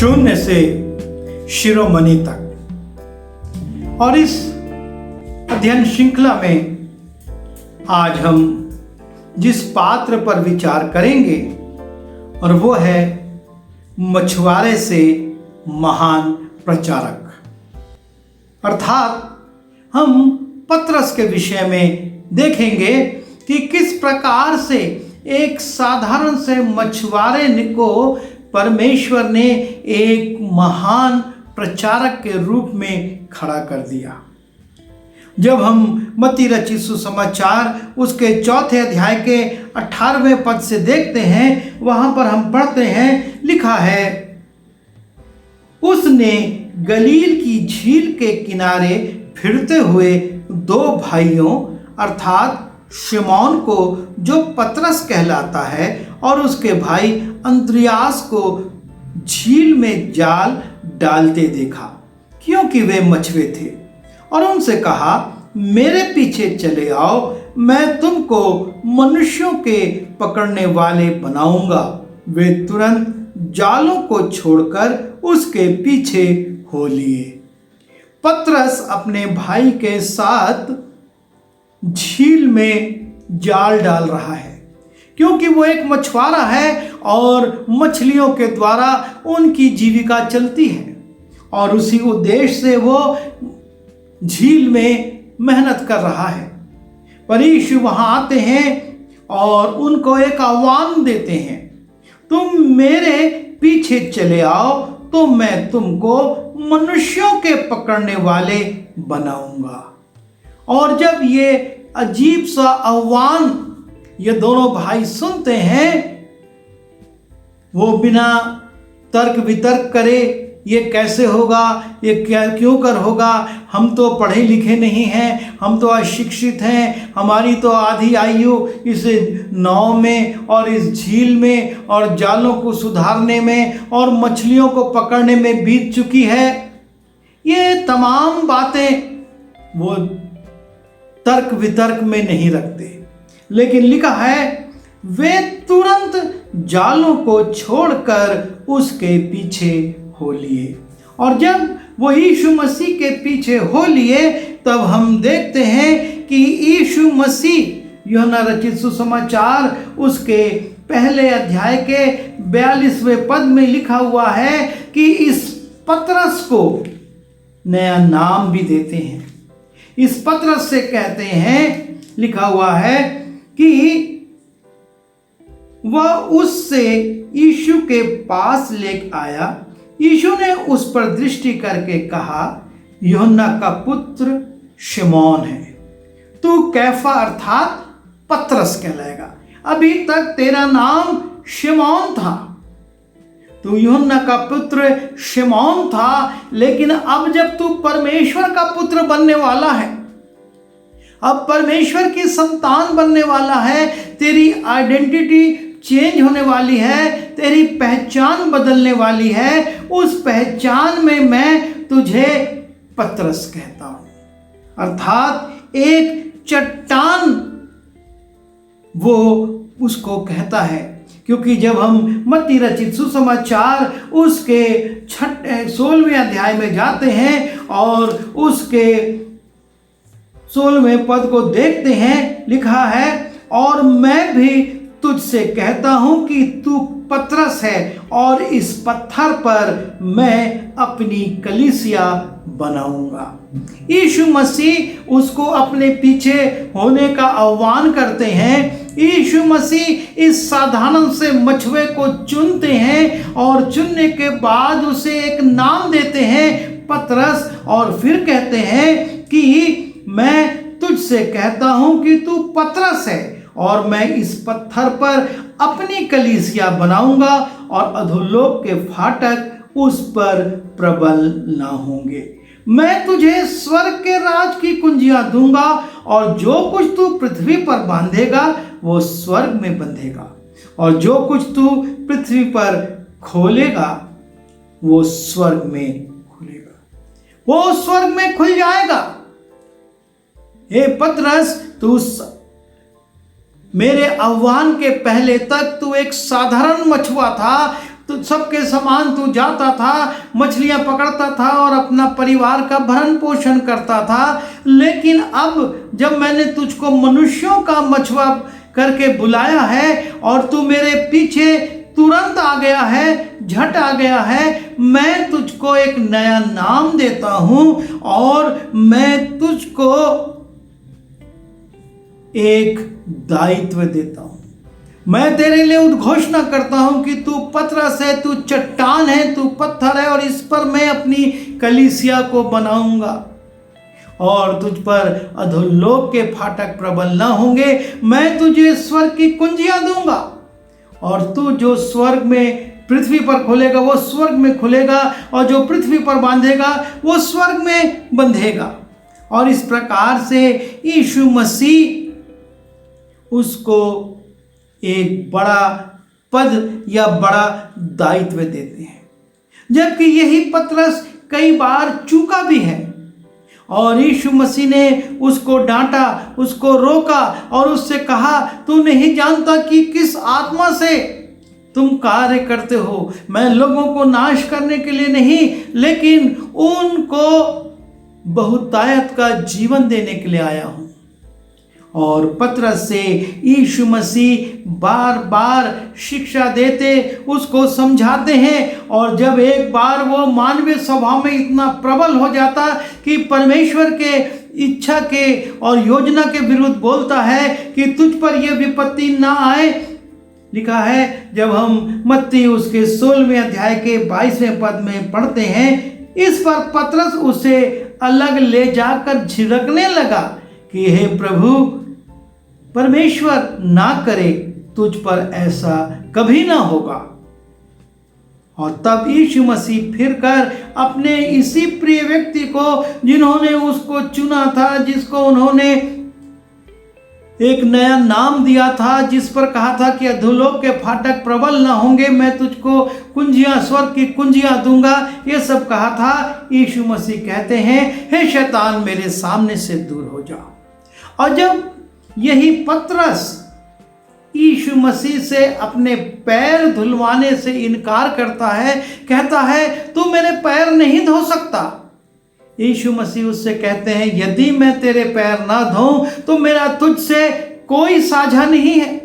शून्य से शिरोमणि तक। और इस अध्ययन श्रृंखला में आज हम जिस पात्र पर विचार करेंगे और वो है मछुआरे से महान प्रचारक, अर्थात हम पतरस के विषय में देखेंगे कि किस प्रकार से एक साधारण से मछुआरे को परमेश्वर ने एक महान प्रचारक के रूप में खड़ा कर दिया। जब हम मत्ती रचित सुसमाचार उसके 4 अध्याय के 18वें पद से देखते हैं, वहां पर हम पढ़ते हैं, लिखा है, उसने गलील की झील के किनारे फिरते हुए 2 भाइयों अर्थात शिमोन को जो पतरस कहलाता है और उसके भाई अंद्रियास को झील में जाल डालते देखा, क्योंकि वे मछुए थे, और उनसे कहा, मेरे पीछे चले आओ, मैं तुमको मनुष्यों के पकड़ने वाले बनाऊंगा। वे तुरंत जालों को छोड़कर उसके पीछे हो लिए। पतरस अपने भाई के साथ झील में जाल डाल रहा है, क्योंकि वो एक मछुआरा है और मछलियों के द्वारा उनकी जीविका चलती है, और उसी उद्देश्य से वो झील में मेहनत कर रहा है। पर यीशु वहां आते हैं और उनको एक आह्वान देते हैं, तुम मेरे पीछे चले आओ तो मैं तुमको मनुष्यों के पकड़ने वाले बनाऊंगा। और जब ये अजीब सा आह्वान ये दोनों भाई सुनते हैं, वो बिना तर्क वितर्क करे, ये कैसे होगा, ये क्या क्यों कर होगा, हम तो पढ़े लिखे नहीं हैं, हम तो अशिक्षित हैं, हमारी तो आधी आयु इस नाव में और इस झील में और जालों को सुधारने में और मछलियों को पकड़ने में बीत चुकी है। ये तमाम बातें वो तर्क वितर्क में नहीं रखते, लेकिन लिखा है, वे तुरंत जालों को छोड़कर उसके पीछे हो लिए। और जब वो यीशु मसीह के पीछे हो लिए, तब हम देखते हैं कि यीशु मसीह यूहन्ना रचित सुसमाचार उसके 1 अध्याय के 42वें पद में लिखा हुआ है कि इस पतरस को नया नाम भी देते हैं। इस पतरस से कहते हैं, लिखा हुआ है कि वह उससे यीशु के पास ले आया। यीशु ने उस पर दृष्टि करके कहा, यूहन्ना का पुत्र शिमोन है, तू कैफा अर्थात पतरस कहलाएगा। अभी तक तेरा नाम शिमोन था, तू यूहन्ना का पुत्र शिमोन था, लेकिन अब जब तू परमेश्वर का पुत्र बनने वाला है, अब परमेश्वर की संतान बनने वाला है, तेरी आइडेंटिटी चेंज होने वाली है, तेरी पहचान बदलने वाली है। उस पहचान में मैं तुझे पतरस कहता हूं, अर्थात एक चट्टान वो उसको कहता है। क्योंकि जब हम मत्ती रचित सुसमाचार उसके 16वें अध्याय में जाते हैं और उसके 16वें पद को देखते हैं, लिखा है, और मैं भी तुझसे कहता हूं कि तू पतरस है, और इस पत्थर पर मैं अपनी कलीसिया बनाऊंगा। यीशु मसीह उसको अपने पीछे होने का आह्वान करते हैं। यीशु मसीह इस साधारण से मछुए को चुनते हैं और चुनने के बाद उसे एक नाम देते हैं, पतरस, और फिर कहते हैं कि मैं तुझसे कहता हूं कि तू पतरस है, और मैं इस पत्थर पर अपनी कलीसिया बनाऊंगा और अधोलोक के फाटक उस पर प्रबल ना होंगे। मैं तुझे स्वर्ग के राज की कुंजियां दूंगा, और जो कुछ तू पृथ्वी पर बांधेगा वो स्वर्ग में बंधेगा, और जो कुछ तू पृथ्वी पर खोलेगा वो स्वर्ग में खुलेगा, वो स्वर्ग में खुल जाएगा। हे पतरस, तू मेरे आह्वान के पहले तक तू एक साधारण मछुआ था, तो सबके समान तू जाता था, मछलियां पकड़ता था और अपना परिवार का भरण पोषण करता था। लेकिन अब जब मैंने तुझको मनुष्यों का मछुआ करके बुलाया है और तू मेरे पीछे तुरंत आ गया है, झट आ गया है, मैं तुझको एक नया नाम देता हूं और मैं तुझको एक दायित्व देता हूं। मैं तेरे लिए उद्घोषणा करता हूं कि तू पतरस है, तू चट्टान है, तू पत्थर है और इस पर मैं अपनी कलीसिया को बनाऊंगा और तुझ पर अधोलोक के फाटक प्रबल न होंगे। मैं तुझे स्वर्ग की कुंजियां दूंगा और तू जो स्वर्ग में पृथ्वी पर खोलेगा वो स्वर्ग में खुलेगा और जो पृथ्वी पर बांधेगा वो स्वर्ग में बंधेगा। और इस प्रकार से यीशु मसीह उसको एक बड़ा पद या बड़ा दायित्व देते हैं, जबकि यही पतरस कई बार चूका भी है और यीशु मसीह ने उसको डांटा, उसको रोका और उससे कहा, तू नहीं जानता कि किस आत्मा से तुम कार्य करते हो। मैं लोगों को नाश करने के लिए नहीं, लेकिन उनको बहुतायत का जीवन देने के लिए आया हूं। और पतरस से यीशु मसीह बार बार शिक्षा देते, उसको समझाते हैं। और जब एक बार वो मानवीय स्वभाव में इतना प्रबल हो जाता कि परमेश्वर के इच्छा के और योजना के विरुद्ध बोलता है कि तुझ पर यह विपत्ति ना आए, लिखा है जब हम मत्ती उसके 16वें अध्याय के 22वें पद में पढ़ते हैं, इस पर पतरस उसे अलग ले जाकर झिड़कने लगा कि हे प्रभु, परमेश्वर ना करे, तुझ पर ऐसा कभी ना होगा। और तब यीशु मसीह फिर कर अपने इसी प्रिय व्यक्ति को, जिन्होंने उसको चुना था, जिसको उन्होंने एक नया नाम दिया था, जिस पर कहा था कि अधोलोक के फाटक प्रबल ना होंगे, मैं तुझको कुंजियां, स्वर्ग की कुंजियां दूंगा, ये सब कहा था। यीशु मसीह कहते हैं, हे शैतान, मेरे सामने से दूर हो जा। और जब यही पतरस यीशु मसीह से अपने पैर धुलवाने से इनकार करता है, कहता है तू मेरे पैर नहीं धो सकता, यीशु मसीह उससे कहते हैं, यदि मैं तेरे पैर ना धोऊं तो मेरा तुझसे कोई साझा नहीं है।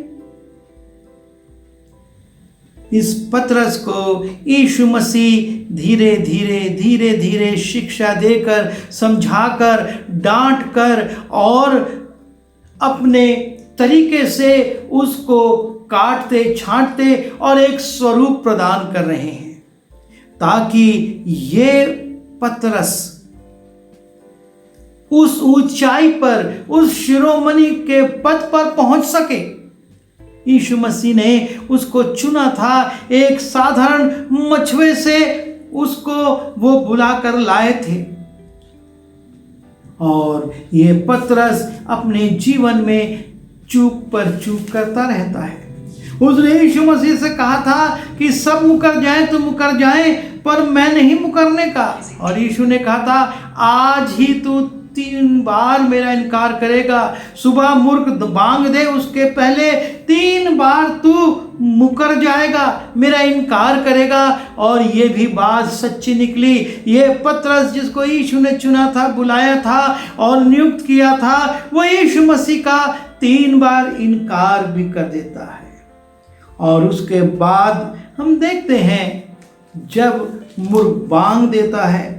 इस पतरस को यीशु मसीह धीरे धीरे धीरे धीरे शिक्षा देकर, समझाकर, डांट कर और अपने तरीके से उसको काटते, छांटते और एक स्वरूप प्रदान कर रहे हैं, ताकि ये पतरस उस ऊंचाई पर, उस शिरोमणि के पद पर पहुंच सके। यीशु मसीह ने उसको चुना था, एक साधारण मछुए से उसको वो बुलाकर लाए थे। और ये पतरस अपने जीवन में चूक पर चूक करता रहता है। उसने यीशु मसीह से कहा था कि सब मुकर जाएं तो मुकर जाएं, पर मैं नहीं मुकरने का। और यीशु ने कहा था, आज ही तू 3 बार मेरा इनकार करेगा। सुबह मुर्ग बांग दे, उसके पहले 3 बार तू मुकर जाएगा, मेरा इनकार करेगा। और ये भी बात सच्ची निकली। ये पतरस, जिसको यीशु ने चुना था, बुलाया था और नियुक्त किया था, वो यीशु मसीह का 3 बार इनकार भी कर देता है। और उसके बाद हम देखते हैं, जब मुर्ग बांग देता है,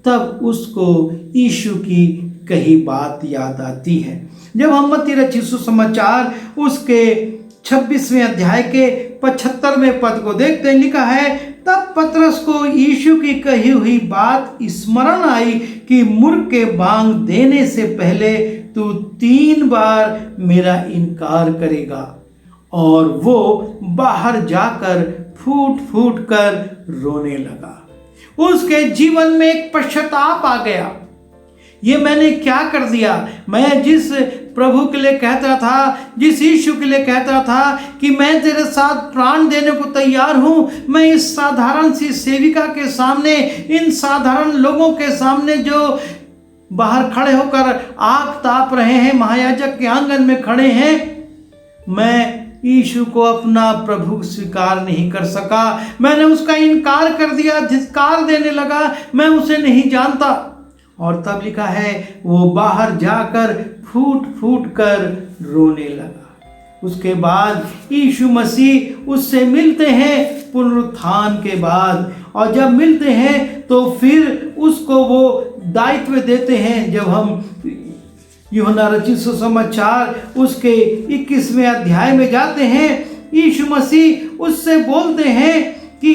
तब उसको यीशु की कही बात याद आती है। जब हम मत्ती रचित सुसमाचार उसके 26वें अध्याय के 75वें पद को देखते हैं, लिखा है, तब पतरस को यीशु की कही हुई बात स्मरण आई कि मुर्ग के बांग देने से पहले तू 3 बार मेरा इनकार करेगा। और वो बाहर जाकर फूट फूट कर रोने लगा। उसके जीवन में एक पश्चाताप आ गया, ये मैंने क्या कर दिया। मैं जिस प्रभु के लिए कहता था, जिस यीशु के लिए कहता था कि मैं तेरे साथ प्राण देने को तैयार हूं, मैं इस साधारण सी सेविका के सामने, इन साधारण लोगों के सामने जो बाहर खड़े होकर आग ताप रहे हैं, महायाजक के आंगन में खड़े हैं, मैं यीशु को अपना प्रभु स्वीकार नहीं कर सका। मैंने उसका इनकार कर दिया, धिक्कार देने लगा, मैं उसे नहीं जानता। और तब लिखा है वो बाहर जाकर फूट फूट कर रोने लगा। उसके बाद यीशु मसीह उससे मिलते हैं पुनरुत्थान के बाद, और जब मिलते हैं तो फिर उसको वो दायित्व देते हैं। जब हम यूहन्ना रचित सुसमाचार उसके 21वें अध्याय में जाते हैं, यीशु मसीह उससे बोलते हैं कि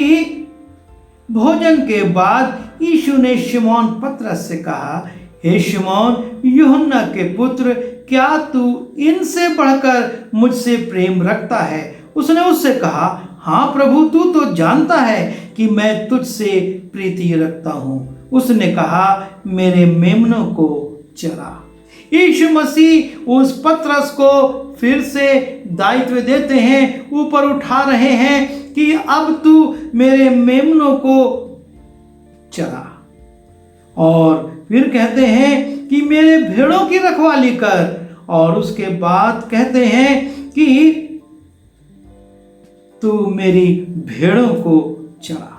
भोजन के बाद यीशु ने शिमोन पतरस से कहा, हे शिमोन यूहन्ना के पुत्र, क्या तू इनसे बढ़कर मुझसे प्रेम रखता है? उसने उससे कहा, हाँ प्रभु, तू तो जानता है कि मैं तुझसे प्रीति रखता हूँ। उसने कहा, मेरे मेमनों को चरा। यीशु मसीह उस पतरस को फिर से दायित्व देते हैं, ऊपर उठा रहे हैं कि अब तू मेरे मेमनों को चरा। और फिर कहते हैं कि मेरे भेड़ों की रखवाली कर। और उसके बाद कहते हैं कि तू मेरी भेड़ों को चरा।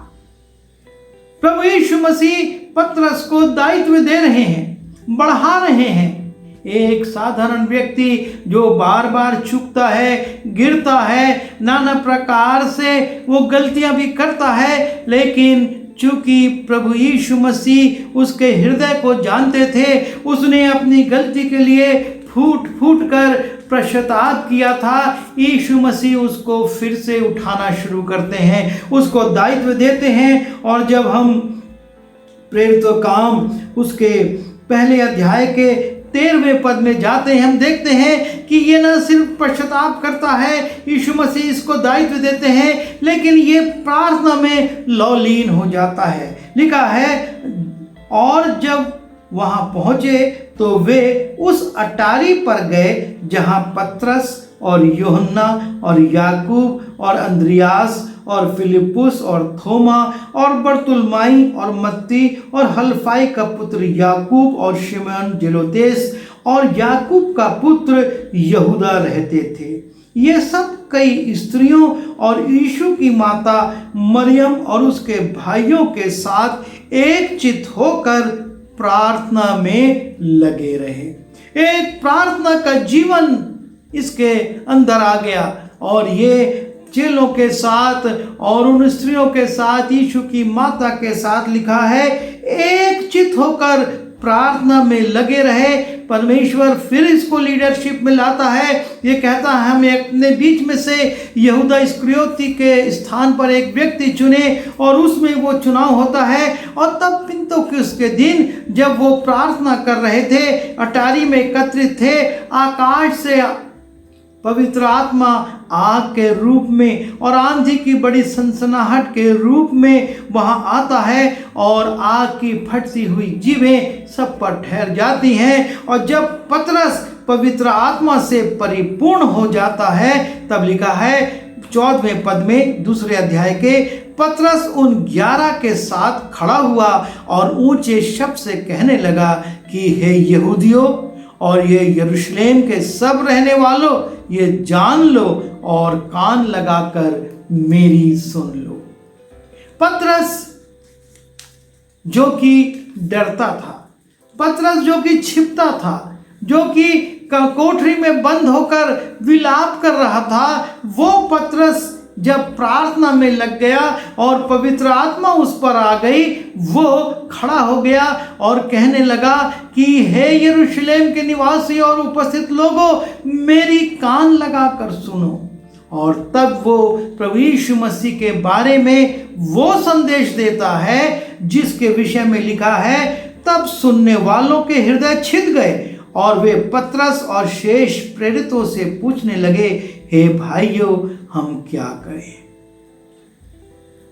प्रभु यीशु मसीह पतरस को दायित्व दे रहे हैं, बढ़ा रहे हैं। एक साधारण व्यक्ति जो बार बार चूकता है, गिरता है, नाना प्रकार से वो गलतियां भी करता है, लेकिन चूंकि प्रभु यीशु मसीह उसके हृदय को जानते थे, उसने अपनी गलती के लिए फूट फूट कर पश्चाताप किया था। यीशु मसीह उसको फिर से उठाना शुरू करते हैं, उसको दायित्व देते हैं। और जब हम प्रेरितों काम उसके पहले अध्याय के 13वें पद में जाते हैं, हम देखते हैं कि ये न सिर्फ पश्चाताप करता है, यीशु मसीह इसको दायित्व देते हैं, लेकिन ये प्रार्थना में लौलीन हो जाता है। लिखा है, और जब वहां पहुंचे तो वे उस अटारी पर गए जहां पतरस और यूहन्ना और याकूब और अंद्रियास और फिलिपुस और थोमा और बरतुलमाई और मत्ती और हल्फाई का पुत्र याकूब और शिमोन जेलोतेस और याकूब का पुत्र यहूदा रहते थे। ये सब कई स्त्रियों और यीशु की माता मरियम और उसके भाइयों के साथ एक चित्त होकर प्रार्थना में लगे रहे। एक प्रार्थना का जीवन इसके अंदर आ गया, और ये चेलों के साथ और उन स्त्रियों के साथ, यीशु की माता के साथ लिखा है, एक चित्त होकर प्रार्थना में लगे रहे। परमेश्वर फिर इसको लीडरशिप में लाता है। ये कहता है, हमें अपने बीच में से यहूदा इस्करियोती के स्थान पर एक व्यक्ति चुने, और उसमें वो चुनाव होता है। और तब पिन्तुकुस्त के दिन जब वो प्रार्थना कर रहे थे, अटारी में एकत्रित थे, आकाश से पवित्र आत्मा आग के रूप में और आंधी की बड़ी सनसनाहट के रूप में वहां आता है, और आग की फटती हुई जीभें सब पर ठहर जाती हैं। और जब पतरस पवित्र आत्मा से परिपूर्ण हो जाता है, तब लिखा है 14वें पद में दूसरे अध्याय के, पतरस उन 11 के साथ खड़ा हुआ और ऊंचे शब्द से कहने लगा कि हे यहूदियों और ये यरूशलेम के सब रहने वालों, ये जान लो और कान लगाकर मेरी सुन लो। पतरस जो कि डरता था, पतरस जो कि छिपता था, जो कि कोठरी में बंद होकर विलाप कर रहा था, वो पतरस जब प्रार्थना में लग गया और पवित्र आत्मा उस पर आ गई, वो खड़ा हो गया और कहने लगा कि हे यरूशलेम के निवासी और उपस्थित लोगों, मेरी कान लगाकर सुनो। और तब वो प्रभु यीशु मसीह के बारे में वो संदेश देता है जिसके विषय में लिखा है, तब सुनने वालों के हृदय छिद गए और वे पतरस और शेष प्रेरितों से पूछने लगे, हे भाइयों, हम क्या करें?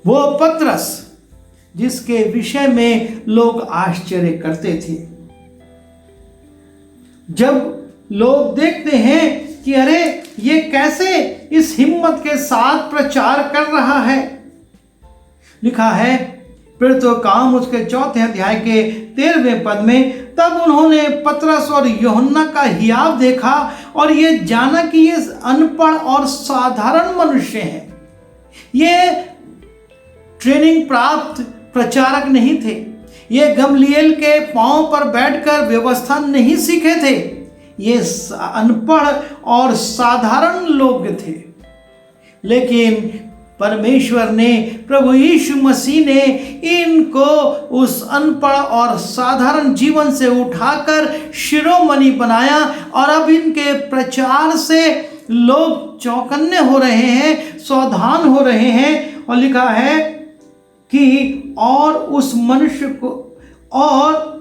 वो पतरस जिसके विषय में लोग आश्चर्य करते थे, जब लोग देखते हैं कि अरे ये कैसे इस हिम्मत के साथ प्रचार कर रहा है, लिखा है प्रेरितों का काम उसके 4 अध्याय के 13वें पद में, तब उन्होंने पतरस और यूहन्ना का हियाव देखा और ये जाना कि ये अनपढ़ और साधारण मनुष्य हैं। ये ट्रेनिंग प्राप्त प्रचारक नहीं थे। ये गमलीएल के पांव पर बैठकर व्यवस्था नहीं सीखे थे। ये अनपढ़ और साधारण लोग थे, लेकिन परमेश्वर ने, प्रभु यीशु मसीह ने इनको उस अनपढ़ और साधारण जीवन से उठाकर शिरोमणि बनाया और अब इनके प्रचार से लोग चौकन्ने हो रहे हैं, सावधान हो रहे हैं। और लिखा है कि और उस मनुष्य को, और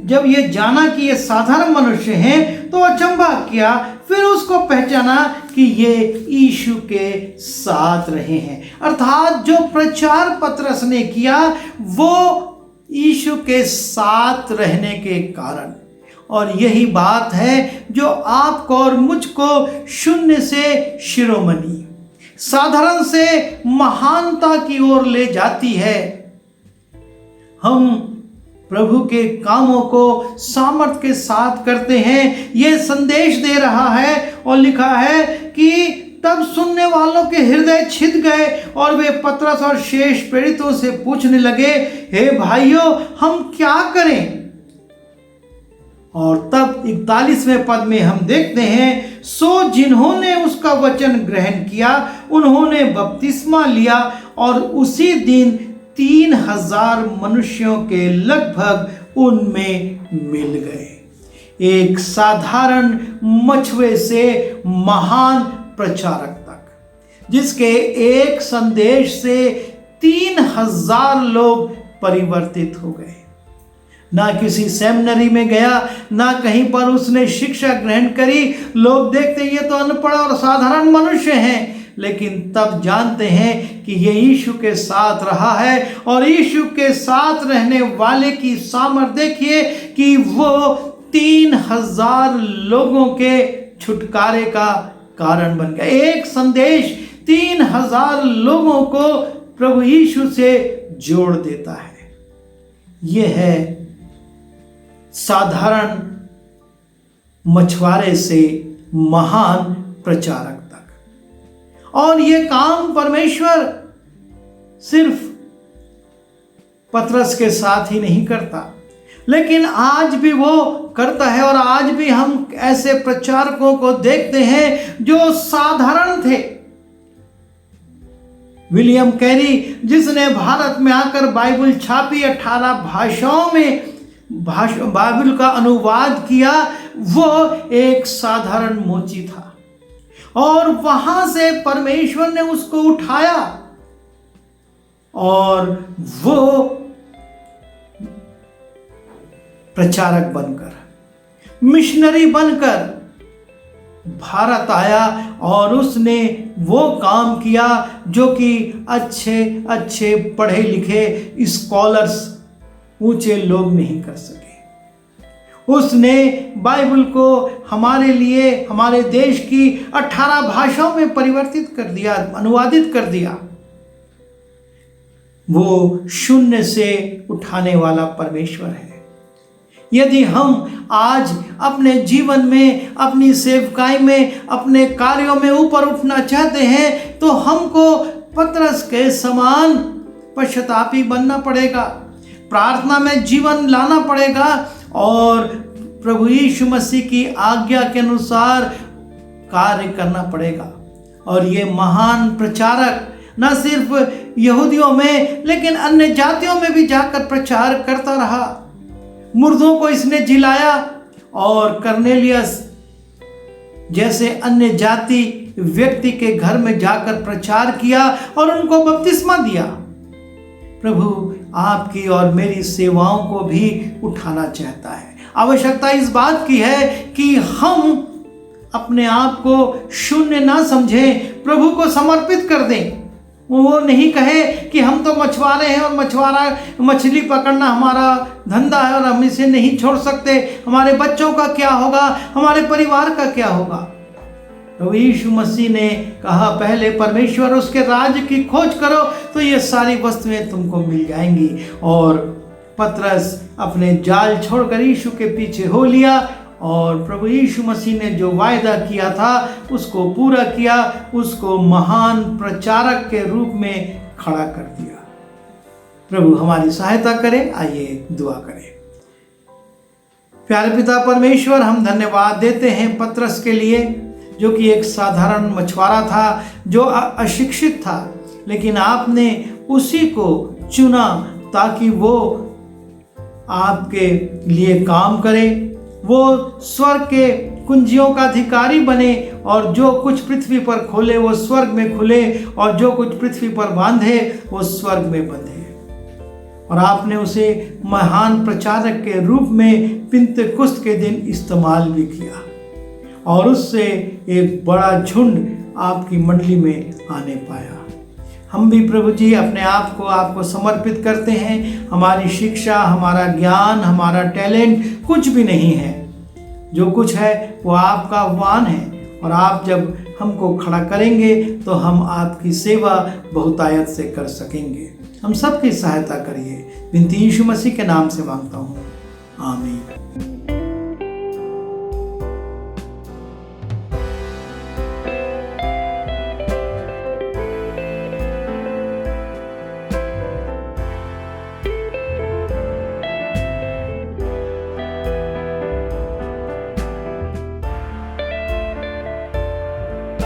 जब ये जाना कि ये साधारण मनुष्य हैं तो अचंभा किया, फिर उसको पहचाना कि ये यीशु के साथ रहे हैं। अर्थात जो प्रचार पतरस ने किया वो यीशु के साथ रहने के कारण। और यही बात है जो आपको और मुझको शून्य से शिरोमणि, साधारण से महानता की ओर ले जाती है। हम प्रभु के कामों को सामर्थ के साथ करते हैं, ये संदेश दे रहा है। और लिखा है कि तब सुनने वालों के हृदय छिद गए और वे पतरस और शेष प्रेरितों से पूछने लगे, हे भाइयों, हम क्या करें? और तब 41वें पद में हम देखते हैं, सो जिन्होंने उसका वचन ग्रहण किया उन्होंने बपतिस्मा लिया और उसी दिन 3000 मनुष्यों के लगभग उनमें मिल गए। एक साधारण मछुए से महान प्रचारक तक, जिसके एक संदेश से 3000 लोग परिवर्तित हो गए। ना किसी सेमिनरी में गया, ना कहीं पर उसने शिक्षा ग्रहण करी। लोग देखते ये तो अनपढ़ और साधारण मनुष्य हैं, लेकिन तब जानते हैं कि ये यीशु के साथ रहा है। और यीशु के साथ रहने वाले की सामर्थ देखिए कि वो 3000 लोगों के छुटकारे का कारण बन गया। एक संदेश 3000 लोगों को प्रभु यीशु से जोड़ देता है। यह है साधारण मछुआरे से महान प्रचारक तक। और ये काम परमेश्वर सिर्फ पतरस के साथ ही नहीं करता, लेकिन आज भी वो करता है। और आज भी हम ऐसे प्रचारकों को देखते हैं जो साधारण थे। विलियम कैरी, जिसने भारत में आकर बाइबल छापी, 18 भाषाओं में बाइबल का अनुवाद किया, वो एक साधारण मोची था। और वहां से परमेश्वर ने उसको उठाया और वो प्रचारक बनकर, मिशनरी बनकर भारत आया और उसने वो काम किया जो कि अच्छे अच्छे पढ़े लिखे स्कॉलर्स, ऊंचे लोग नहीं कर सके। उसने बाइबल को हमारे लिए, हमारे देश की 18 भाषाओं में परिवर्तित कर दिया, अनुवादित कर दिया। वो शून्य से उठाने वाला परमेश्वर है। यदि हम आज अपने जीवन में, अपनी सेवकाई में, अपने कार्यों में ऊपर उठना चाहते हैं तो हमको पतरस के समान पश्चातापी बनना पड़ेगा, प्रार्थना में जीवन लाना पड़ेगा और प्रभु यीशु मसीह की आज्ञा के अनुसार कार्य करना पड़ेगा। और ये महान प्रचारक न सिर्फ यहूदियों में लेकिन अन्य जातियों में भी जाकर प्रचार करता रहा। मुर्दों को इसने जिलाया और कर्नेलियस जैसे अन्य जाति व्यक्ति के घर में जाकर प्रचार किया और उनको बपतिस्मा दिया। प्रभु आपकी और मेरी सेवाओं को भी उठाना चाहता है। आवश्यकता इस बात की है कि हम अपने आप को शून्य ना समझें, प्रभु को समर्पित कर दें। वो नहीं कहे कि हम तो मछुआरे हैं और मछली पकड़ना हमारा धंधा है और हम इसे नहीं छोड़ सकते, हमारे बच्चों का क्या होगा, हमारे परिवार का क्या होगा। प्रभु यीशु मसीह ने कहा पहले परमेश्वर और उसके राज्य की खोज करो तो ये सारी वस्तुएं तुमको मिल जाएंगी। और पतरस अपने जाल छोड़कर यीशु के पीछे हो लिया और प्रभु यीशु मसीह ने जो वायदा किया था उसको पूरा किया, उसको महान प्रचारक के रूप में खड़ा कर दिया। प्रभु हमारी सहायता करे। आइए दुआ करें। प्यारे पिता परमेश्वर, हम धन्यवाद देते हैं पतरस के लिए, जो कि एक साधारण मछुआरा था, जो अशिक्षित था, लेकिन आपने उसी को चुना ताकि वो आपके लिए काम करे, वो स्वर्ग के कुंजियों का अधिकारी बने और जो कुछ पृथ्वी पर खोले वो स्वर्ग में खुले और जो कुछ पृथ्वी पर बांधे वो स्वर्ग में बंधे। और आपने उसे महान प्रचारक के रूप में पिंतेकुस्त के दिन इस्तेमाल भी किया और उससे एक बड़ा झुंड आपकी मंडली में आने पाया। हम भी प्रभु जी अपने आप को आपको समर्पित करते हैं। हमारी शिक्षा, हमारा ज्ञान, हमारा टैलेंट कुछ भी नहीं है। जो कुछ है वो आपका आह्वान है और आप जब हमको खड़ा करेंगे तो हम आपकी सेवा बहुतायत से कर सकेंगे। हम सबकी सहायता करिए। विनती यीशु मसीह के नाम से मांगता हूँ, आमीन।